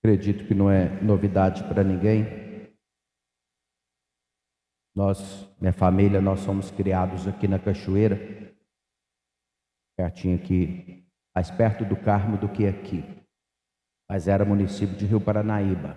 Acredito que não é novidade para ninguém. Minha família, nós somos criados aqui na Cachoeira, pertinho aqui, mais perto do Carmo do que aqui, mas era município de Rio Paranaíba.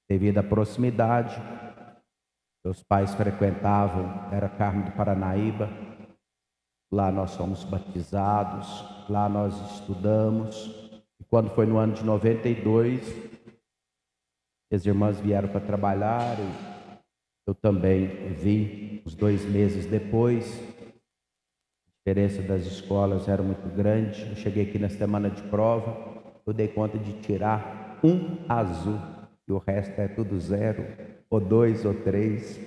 Devido à proximidade, meus pais frequentavam, era Carmo do Paranaíba, lá nós somos batizados, lá nós estudamos, e quando foi no ano de 92, as irmãs vieram para trabalhar, e eu também vim uns 2 meses depois. A diferença das escolas era muito grande. Eu cheguei aqui na semana de prova, eu dei conta de tirar um azul, e o resto é tudo 0, ou 2, ou 3,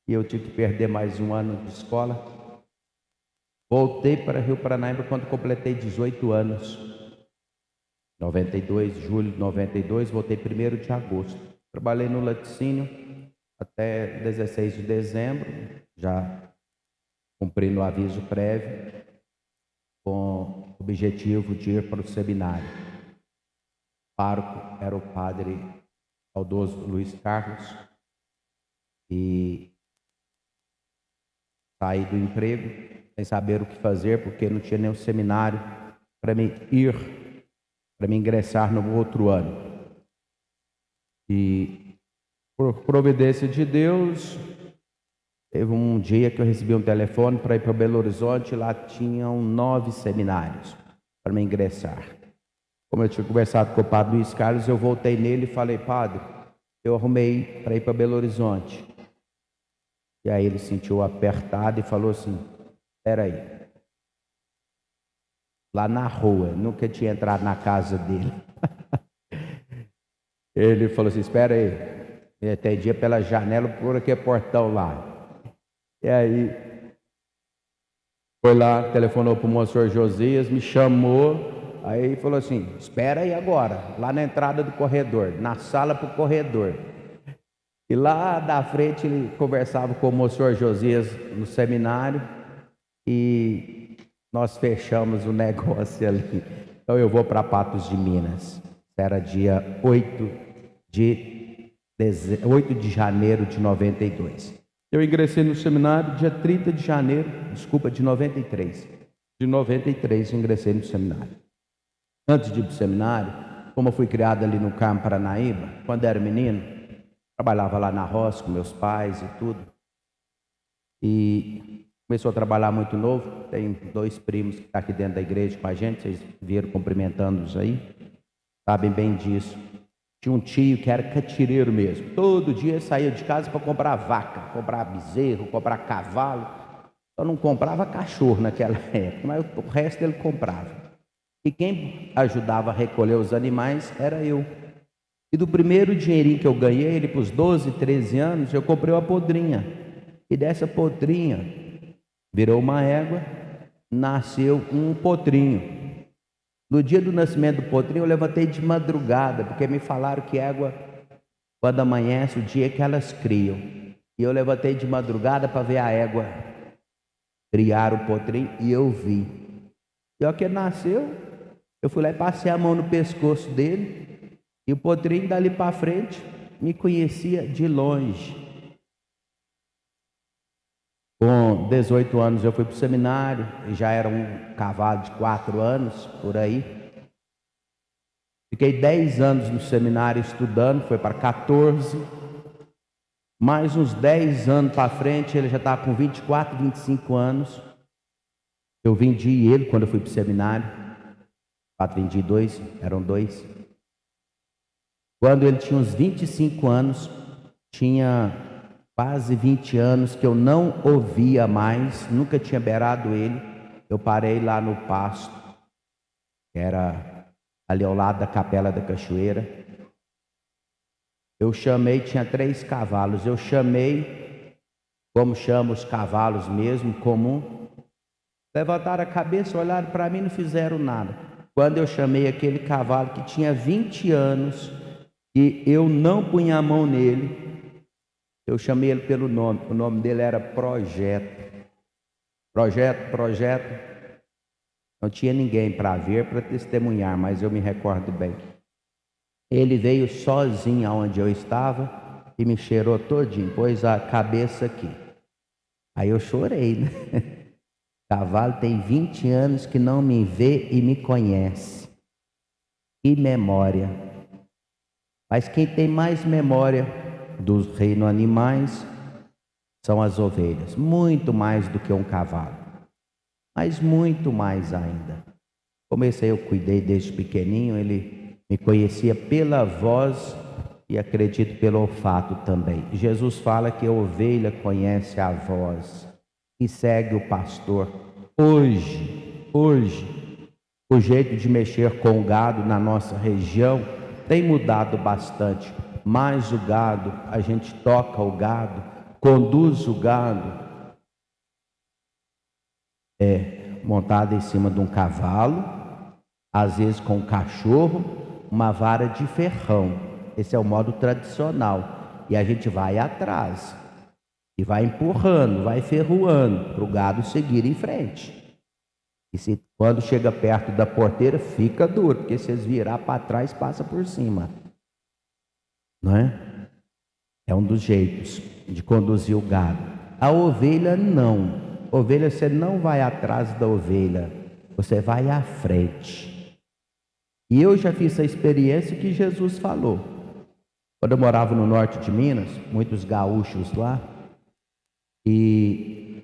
e eu tive que perder mais um ano de escola. Voltei para Rio Paranaíba quando completei 18 anos. 92, julho de 92, voltei 1º de agosto. Trabalhei no laticínio até 16 de dezembro, já cumprindo o aviso prévio, com o objetivo de ir para o seminário. O pároco era o padre saudoso Luiz Carlos, e saí do emprego sem saber o que fazer, porque não tinha nenhum seminário para me ingressar no outro ano. E por providência de Deus, teve um dia que eu recebi um telefone para ir para Belo Horizonte, lá tinham 9 seminários para me ingressar. Como eu tinha conversado com o padre Luiz Carlos, eu voltei nele e falei: padre, eu arrumei para ir para Belo Horizonte. E aí ele sentiu apertado e falou assim: espera aí. Lá na rua, nunca tinha entrado na casa dele. Ele falou assim: espera aí, ele atendia pela janela por aquele portão lá. E aí foi lá, telefonou para o Monsenhor Josias, me chamou, aí falou assim: espera aí agora, lá na entrada do corredor, na sala para o corredor. E lá da frente ele conversava com o Monsenhor Josias no seminário, e nós fechamos o negócio ali. Então eu vou para Patos de Minas. Era dia 8 de janeiro de 92. Eu ingressei no seminário dia 30 de janeiro, de 93. De 93 eu ingressei no seminário. Antes de ir para o seminário, como eu fui criado ali no Carmo Paranaíba, quando era menino, trabalhava lá na roça com meus pais e tudo. E começou a trabalhar muito novo. Tem 2 primos que estão aqui dentro da igreja com a gente, vocês viram cumprimentando-os aí, sabem bem disso. Tinha um tio que era catireiro mesmo, todo dia saía de casa para comprar vaca, comprar bezerro, comprar cavalo. Eu não comprava cachorro naquela época, mas o resto ele comprava. E quem ajudava a recolher os animais era eu. E do primeiro dinheirinho que eu ganhei, ele para os 12, 13 anos, eu comprei uma podrinha. E dessa podrinha virou uma égua, nasceu um potrinho. No dia do nascimento do potrinho, eu levantei de madrugada, porque me falaram que égua, quando amanhece, o dia que elas criam. E eu levantei de madrugada para ver a égua criar o potrinho, e eu vi. E ao que ele nasceu, eu fui lá e passei a mão no pescoço dele, e o potrinho dali para frente me conhecia de longe. Com 18 anos eu fui para o seminário, e já era um cavalo de 4 anos, por aí. Fiquei 10 anos no seminário estudando, foi para 14. Mais uns 10 anos para frente, ele já estava com 24, 25 anos. Eu vendi ele quando eu fui para o seminário. Vendi 2, eram 2. Quando ele tinha uns 25 anos, tinha quase 20 anos que eu não ouvia mais, nunca tinha beirado ele. Eu parei lá no pasto, que era ali ao lado da Capela da Cachoeira. Eu chamei, tinha 3 cavalos, eu chamei, como chama os cavalos mesmo, comum. Levantaram a cabeça, olharam para mim, não fizeram nada. Quando eu chamei aquele cavalo que tinha 20 anos, e eu não punha a mão nele, eu chamei ele pelo nome, o nome dele era Projeto. Projeto. Não tinha ninguém para ver, para testemunhar, mas eu me recordo bem. Ele veio sozinho aonde eu estava e me cheirou todinho, pôs a cabeça aqui. Aí eu chorei, né? O cavalo tem 20 anos que não me vê e me conhece. Que memória. Mas quem tem mais memória dos reinos animais são as ovelhas. Muito mais do que um cavalo. Mas muito mais ainda. Como esse aí eu cuidei desde pequenininho, ele me conhecia pela voz e acredito pelo olfato também. Jesus fala que a ovelha conhece a voz e segue o pastor. Hoje, o jeito de mexer com o gado na nossa região tem mudado bastante, mas o gado, a gente toca o gado, conduz o gado, montado em cima de um cavalo, às vezes com um cachorro, uma vara de ferrão. Esse é o modo tradicional, e a gente vai atrás, e vai empurrando, vai ferroando, para o gado seguir em frente. E quando chega perto da porteira, fica duro, porque se eles virar para trás, passa por cima. Não é? É um dos jeitos de conduzir o gado. A ovelha não. Ovelha, você não vai atrás da ovelha, você vai à frente. E eu já fiz a experiência que Jesus falou. Quando eu morava no norte de Minas, muitos gaúchos lá, e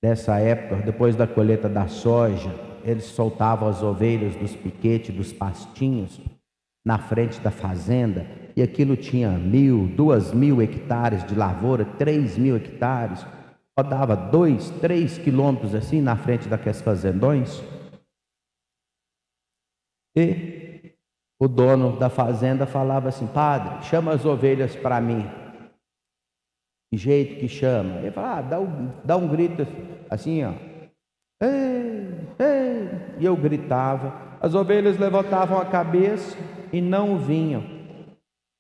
nessa época, depois da colheita da soja, eles soltavam as ovelhas dos piquetes, dos pastinhos, na frente da fazenda, e aquilo tinha 1.000, 2.000 hectares de lavoura, 3.000 hectares, rodava 2, 3 quilômetros assim na frente daqueles fazendões, e o dono da fazenda falava assim: padre, chama as ovelhas para mim. Que jeito que chama? Ele fala: dá um grito assim, ó. Ei, ei. E eu gritava, as ovelhas levantavam a cabeça e não vinham.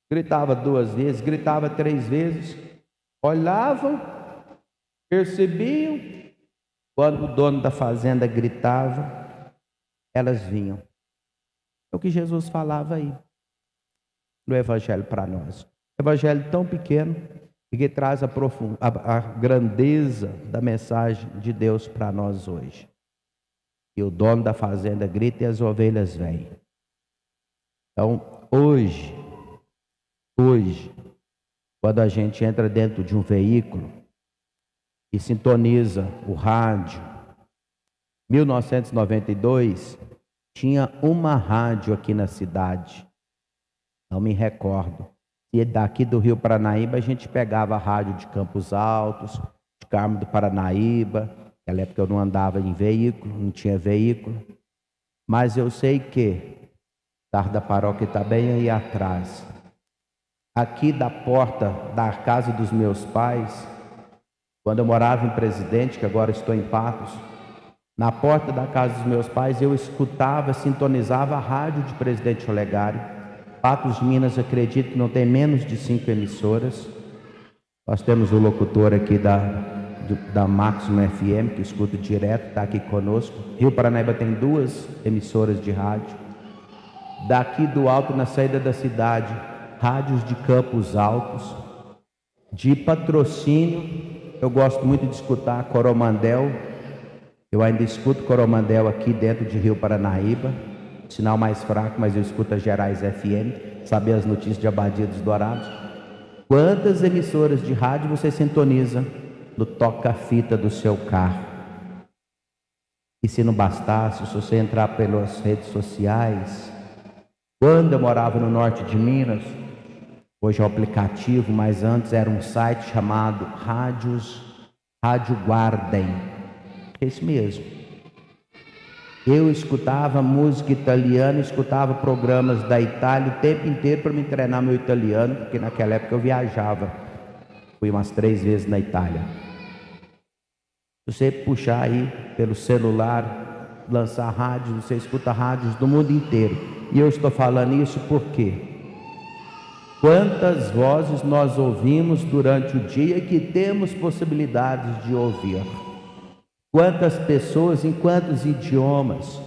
Gritava 2 vezes, gritava 3 vezes, olhavam, percebiam, quando o dono da fazenda gritava, elas vinham. É o que Jesus falava aí no Evangelho para nós. Evangelho tão pequeno e que traz a grandeza da mensagem de Deus para nós hoje. E o dono da fazenda grita e as ovelhas vêm. Então, hoje, quando a gente entra dentro de um veículo e sintoniza o rádio, 1992, tinha uma rádio aqui na cidade, não me recordo. E daqui do Rio Paranaíba a gente pegava a rádio de Campos Altos, de Carmo do Paranaíba. Naquela época eu não andava em veículo, não tinha veículo. Mas eu sei que o carro da paróquia está bem aí atrás. Aqui da porta da casa dos meus pais, quando eu morava em Presidente, que agora estou em Patos, na porta da casa dos meus pais eu escutava, sintonizava a rádio de Presidente Olegário. Patos de Minas, acredito que não tem menos de 5 emissoras. Nós temos o locutor aqui da Máximo FM, que escuta direto, está aqui conosco. Rio Paranaíba tem 2 emissoras de rádio. Daqui do alto, na saída da cidade, rádios de Campos Altos. De Patrocínio, eu gosto muito de escutar Coromandel. Eu ainda escuto Coromandel aqui dentro de Rio Paranaíba. Sinal mais fraco, mas eu escuto a Gerais FM, saber as notícias de Abadia dos Dourados. Quantas emissoras de rádio você sintoniza no toca-fita do seu carro? E se não bastasse, se você entrar pelas redes sociais, quando eu morava no norte de Minas, hoje é um aplicativo, mas antes era um site chamado Rádio Guardem. É isso mesmo. Eu escutava música italiana, escutava programas da Itália o tempo inteiro para me treinar meu italiano, porque naquela época eu viajava. Fui umas 3 vezes na Itália. Se você puxar aí pelo celular, lançar rádios, você escuta rádios do mundo inteiro. E eu estou falando isso porque quantas vozes nós ouvimos durante o dia que temos possibilidades de ouvir. Quantas pessoas em quantos idiomas,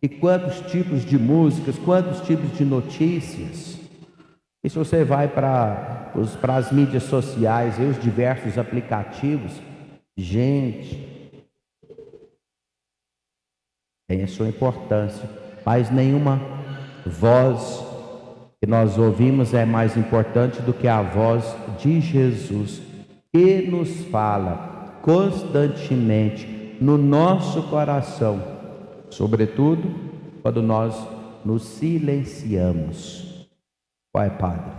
e quantos tipos de músicas, quantos tipos de notícias. E se você vai para as mídias sociais e os diversos aplicativos, gente, tem a sua importância, mas nenhuma voz que nós ouvimos é mais importante do que a voz de Jesus, que nos fala constantemente no nosso coração, sobretudo quando nós nos silenciamos. Ué, padre,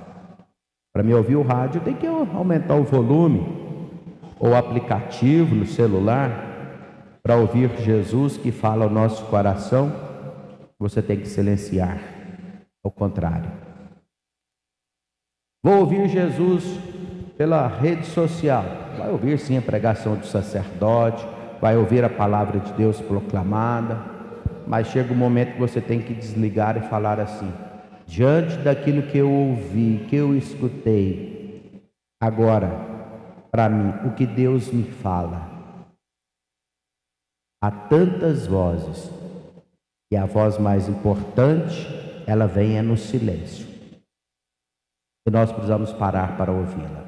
para me ouvir o rádio tem que aumentar o volume, ou o aplicativo no celular. Para ouvir Jesus que fala ao nosso coração, você tem que silenciar. Ao contrário, vou ouvir Jesus pela rede social. Vai ouvir sim a pregação do sacerdote, vai ouvir a palavra de Deus proclamada, mas chega um momento que você tem que desligar e falar assim: diante daquilo que eu ouvi, que eu escutei, agora, para mim, o que Deus me fala. Há tantas vozes, e a voz mais importante, ela vem no silêncio. E nós precisamos parar para ouvi-la.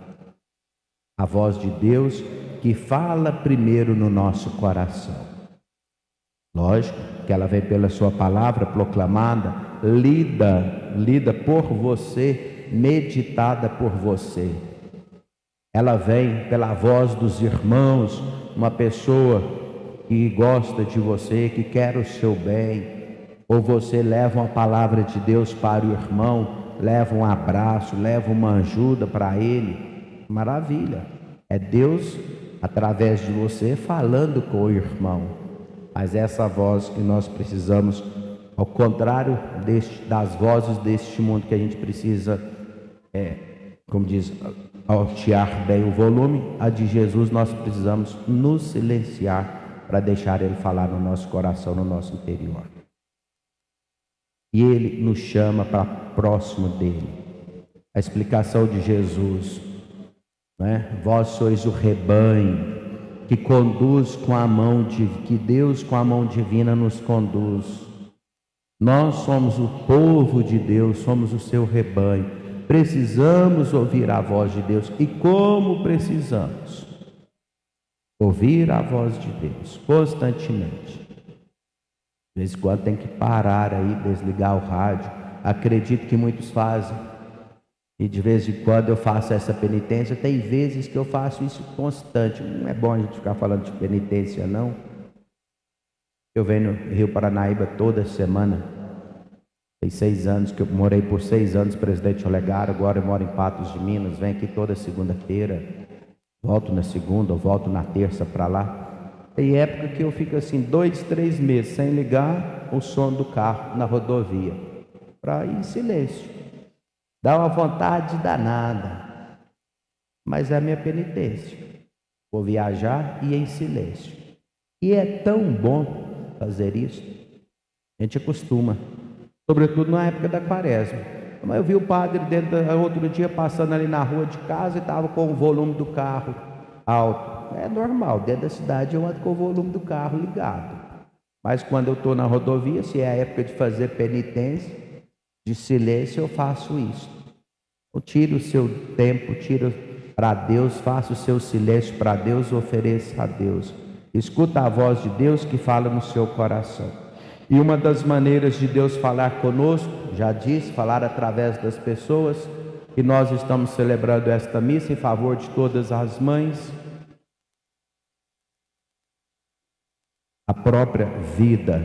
A voz de Deus que fala primeiro no nosso coração. Lógico que ela vem pela sua palavra proclamada, lida por você, meditada por você. Ela vem pela voz dos irmãos, uma pessoa que gosta de você, que quer o seu bem, ou você leva uma palavra de Deus para o irmão, leva um abraço, leva uma ajuda para ele. Maravilha, é Deus através de você falando com o irmão. Mas essa voz que nós precisamos, ao contrário das vozes deste mundo, que a gente precisa, como diz, altear bem o volume, a de Jesus nós precisamos nos silenciar para deixar Ele falar no nosso coração, no nosso interior. E Ele nos chama para próximo dEle. A explicação de Jesus, né? Vós sois o rebanho que conduz com a mão que Deus com a mão divina nos conduz. Nós somos o povo de Deus, somos o seu rebanho. Precisamos ouvir a voz de Deus. E como precisamos? Ouvir a voz de Deus constantemente. De vez em quando tem que parar aí, desligar o rádio. Acredito que muitos fazem. E de vez em quando eu faço essa penitência. Tem vezes que eu faço isso constante. Não é bom a gente ficar falando de penitência, não. Eu venho no Rio Paranaíba toda semana. Tem 6 anos que eu morei por 6 anos, Presidente Olegário. Agora eu moro em Patos de Minas. Venho aqui toda segunda-feira. Volto na segunda, ou volto na terça para lá. Tem época que eu fico assim 2, 3 meses sem ligar o som do carro na rodovia, para ir em silêncio. Dá uma vontade danada, mas é a minha penitência. Vou viajar e ir em silêncio. E é tão bom fazer isso. A gente acostuma, sobretudo na época da quaresma. Mas eu vi o padre outro dia passando ali na rua de casa e estava com o volume do carro alto. É normal, dentro da cidade eu ando com o volume do carro ligado. Mas quando eu estou na rodovia, se é a época de fazer penitência, de silêncio, eu faço isso. Eu tiro o seu tempo, tiro para Deus, faça o seu silêncio para Deus, ofereça a Deus. Escuta a voz de Deus que fala no seu coração. E uma das maneiras de Deus falar conosco, já disse, falar através das pessoas, e nós estamos celebrando esta missa em favor de todas as mães. A própria vida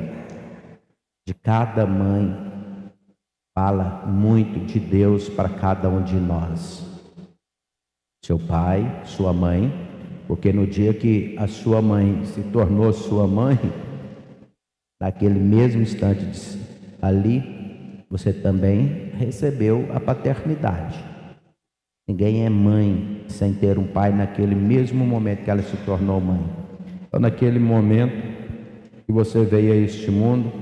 de cada mãe fala muito de Deus para cada um de nós. Seu pai, sua mãe, porque no dia que a sua mãe se tornou sua mãe, naquele mesmo instante ali, você também recebeu a paternidade. Ninguém é mãe sem ter um pai naquele mesmo momento que ela se tornou mãe. Então, naquele momento que você veio a este mundo,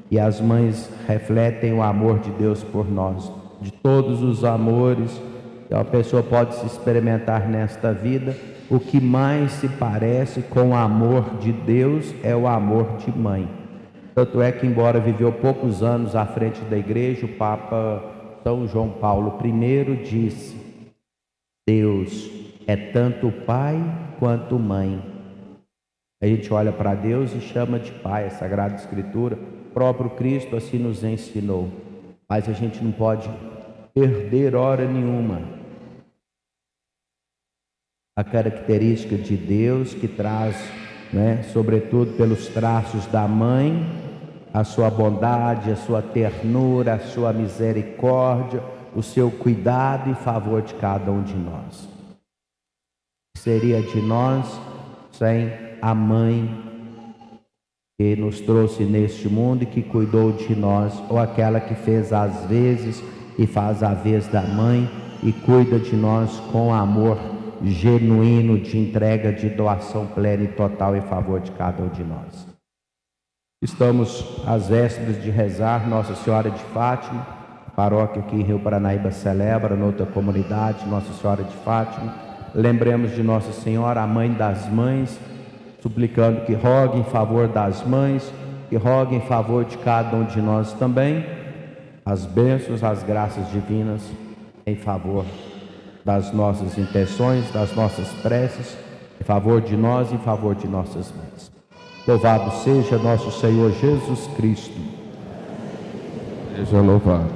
e as mães refletem o amor de Deus por nós, de todos os amores que uma pessoa pode se experimentar nesta vida, o que mais se parece com o amor de Deus é o amor de mãe. Tanto é que, embora viveu poucos anos à frente da igreja, o Papa São João Paulo I disse: Deus é tanto pai quanto mãe. A gente olha para Deus e chama de pai. A Sagrada Escritura, o próprio Cristo assim nos ensinou. Mas a gente não pode perder hora nenhuma a característica de Deus, que traz, sobretudo pelos traços da mãe, a sua bondade, a sua ternura, a sua misericórdia, o seu cuidado em favor de cada um de nós. Seria de nós sem a mãe que nos trouxe neste mundo e que cuidou de nós, ou aquela que fez as vezes e faz a vez da mãe e cuida de nós com amor genuíno, de entrega, de doação plena e total em favor de cada um de nós. Estamos às vésperas de rezar Nossa Senhora de Fátima, a paróquia aqui em Rio Paranaíba celebra, noutra comunidade, Nossa Senhora de Fátima. Lembremos de Nossa Senhora, a mãe das mães, suplicando que rogue em favor das mães, que rogue em favor de cada um de nós também, as bênçãos, as graças divinas em favor das nossas intenções, das nossas preces, em favor de nós e em favor de nossas mães. Louvado seja nosso Senhor Jesus Cristo. Seja louvado.